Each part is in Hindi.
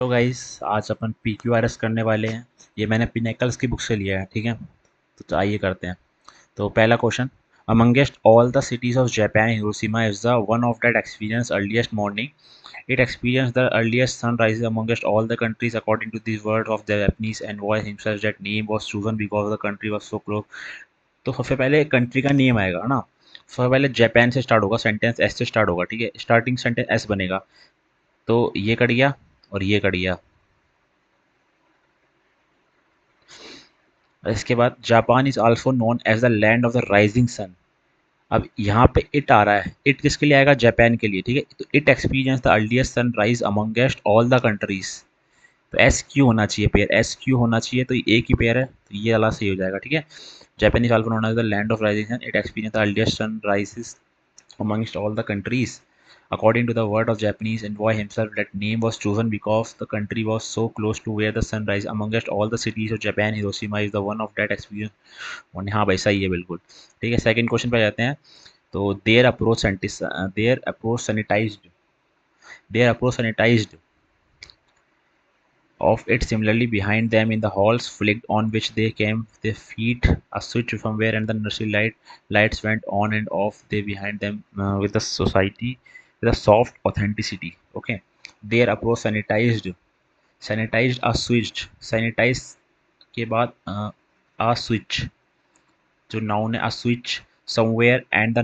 तो गाइस आज अपन PQRS करने वाले हैं। ये मैंने पिनेकल्स की बुक से लिया है, ठीक है। तो आइए करते हैं। तो पहला question, amongst all the cities of Japan Hiroshima is the one of that experience earliest morning it experienced the earliest sunrise amongst all the countries according to the words of the Japanese envoy himself. That name was chosen because the country was so close. तो सबसे पहले कंट्री का नेम आएगा ना। सबसे पहले जापान से स्टार्ट होगा, सेंटेंस एस से स्टार्ट होगा, ठीक है। स्टार्टिंग सेंटेंस एस बनेगा। तो ये कट गया और ये कट गया। इसके बाद Japan is also known as the land of the rising sun. अब यहाँ पे इट आ रहा है, इट किसके लिए आएगा? जापान के लिए, ठीक है। तो it experience the earliest sun rise amongst all the countries. तो एस क्यू होना चाहिए पेयर, एस क्यू होना चाहिए। तो एक ही पेयर है, तो ये वाला सही हो जाएगा, ठीक है। Japan is also known as the land of rising sun, it experience the earliest sun rise amongst all the countries. According to the word of Japanese envoy himself, that name was chosen because the country was so close to where the sun rises. Amongst all the cities of Japan, Hiroshima is the one of that experience. हाँ भाई सही है बिल्कुल, ठीक है। सेकंड क्वेश्चन पे जाते हैं। तो their approach sanitized of it similarly behind them in the halls flicked on which they came their feet a switch from where and the nursery lights went on and off they behind them with the society with a soft authenticity. Okay, their approach sanitized a switch, sanitize के बाद a switch जो noun है, a switch somewhere and the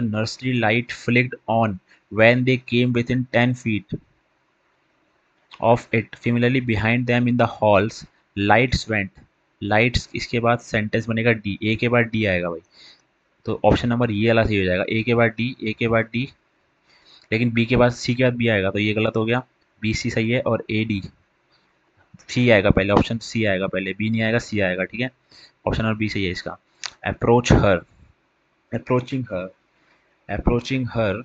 nursery light flicked on when they came within 10 feet of it. Similarly behind them in the halls lights went. Lights इसके बाद सेंटेंस बनेगा डी, ए के बाद डी आएगा भाई। तो ऑप्शन नंबर ये वाला सही हो जाएगा, ए के बाद डी, ए के बाद डी। लेकिन बी के बाद सी के बाद बी आएगा, तो ये गलत हो गया। बी सी सही है और ए डी। सी आएगा पहले, ऑप्शन सी आएगा पहले, बी नहीं आएगा, सी आएगा, ठीक है। ऑप्शन नंबर बी सही है इसका। Approach her, approaching her, approaching her.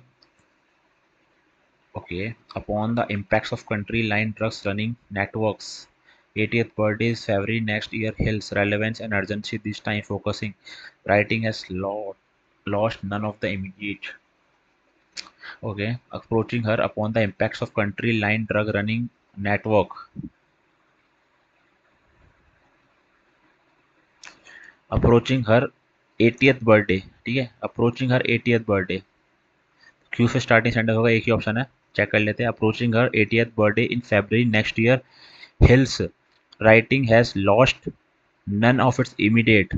Okay, upon the impacts of country line drugs running networks. 80th birthday is February next year. Hills, relevance and urgency this time focusing. Writing has lost none of the immediate. Okay, approaching her upon the impacts of country line drug running network. Approaching her 80th birthday, ठीक है। Approaching her 80th birthday. Q से स्टार्टिंग सेंटेंस होगा, एक ही ऑप्शन है, चेक कर लेते हैं। Approaching her 80th birthday in February next year hills writing has lost none of its immediate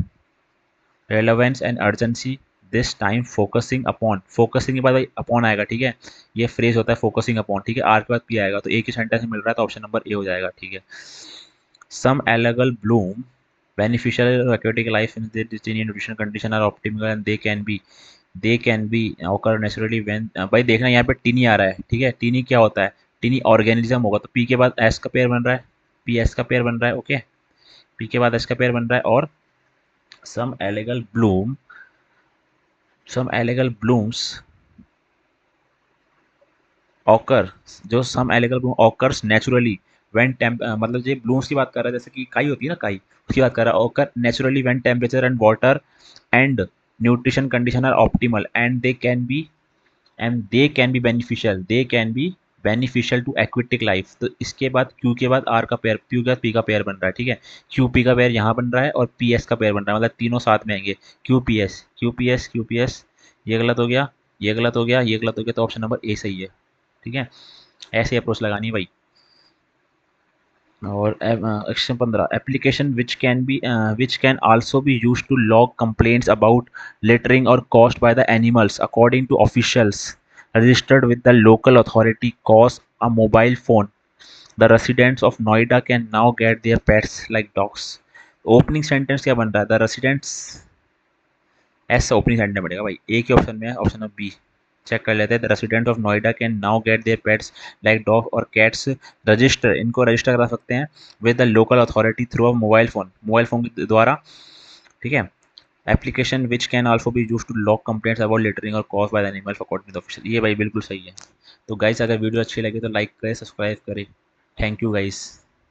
relevance and urgency this time focusing upon। Focusing के बाद भाई अपॉन आएगा, ठीक है। ये फ्रेज होता है फोकसिंग अपॉन, ठीक है। आर के बाद पी आएगा, तो एक ही सेंटेंस में मिल रहा है, तो ऑप्शन नंबर ए हो जाएगा, ठीक है। सम एलेगल Bloom beneficial aquatic life in their destiny nutrition condition are optimal and they can be occur naturally when भाई देखना यहाँ पे टीनी आ रहा है, ठीक है। टीनी क्या होता है? टीनी ऑर्गेनिज्म होगा, तो पी के बाद एस का पेयर बन रहा है, पी एस का पेयर बन रहा है। ओके, पी के बाद एस का पेयर बन रहा है। और some illegal bloom some illegal blooms occur, जो some illegal bloom occurs naturally when मतलब ये ब्लूम्स की बात कर रहा है, जैसे कि काई होती है ना, काई, उसकी बात कर रहा है। occur naturally when temperature and water and nutrition condition are optimal and they can be beneficial to aquatic life। तो इसके बाद क्यू के बाद आर का पेयर, क्यू के बाद पी का पेयर बन रहा है, ठीक है। क्यू पी का पेयर यहाँ बन रहा है और पी एस का पेयर बन रहा है, मतलब तीनों साथ में आएंगे। Q P S, Q P S, Q P S. ये गलत हो गया, ये गलत हो गया, ये गलत हो गया, तो ऑप्शन नंबर ए सही है, ठीक है। ऐसे अप्रोच लगानी है भाई। और section 15 application which can also be use to log complaints about littering और caused by the animals according to officials registered with the local authority cause a mobile phone. The residents of Noida can now get their pets like dogs. Opening sentence क्या बन रहा है? द रेसिडेंट्स, ऐसा ओपनिंग सेंटेंस बनेगा भाई, एक ही ऑप्शन में है, ऑप्शन नंबर बी। चेक कर लेते हैं। The resident of Noida can now get their pets like dog और कैट्स रजिस्टर, इनको रजिस्टर करा सकते हैं with the local authority through a mobile phone के द्वारा, ठीक है। Application which can also be use to log complaints about littering और cause by the animal according to the official. ये भाई बिल्कुल सही है। तो गाइस अगर वीडियो अच्छी लगी तो लाइक करें, सब्सक्राइब करें। Thank you guys.